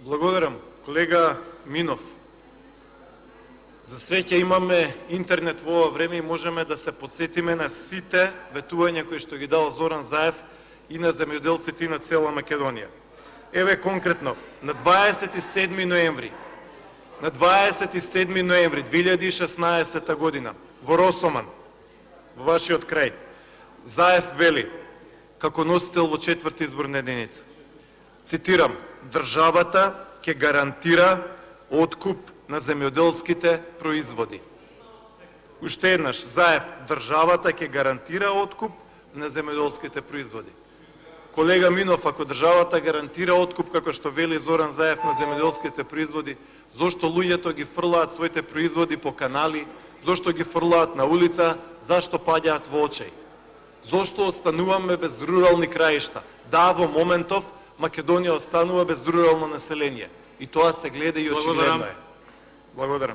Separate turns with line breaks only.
Благодарам, колега Минов. За среќа имаме интернет во ова време и можеме да се подсетиме на сите ветувања кои што ги дал Зоран Заев и на земјоделците и на цела Македонија. Еве конкретно, на 27 ноември 2016 година во Росоман, во вашиот крај, Заев вели, како носител во 4-та изборна единица, цитирам: државата ќе гарантира откуп на земјоделските производи. Уште еднаш, Заев, државата ќе гарантира откуп на земјоделските производи. Колега Минов, ако државата гарантира откуп, како што вели Зоран Заев, на земјоделските производи, зошто луѓето ги фрлаат своите производи по канали, зошто ги фрлаат на улица, зашто паѓаат во очеј? Зошто остануваме без рурални краишта? Да, во моментов Македонија останува без рурално население. И тоа се гледа и очигледно е. Благодарам.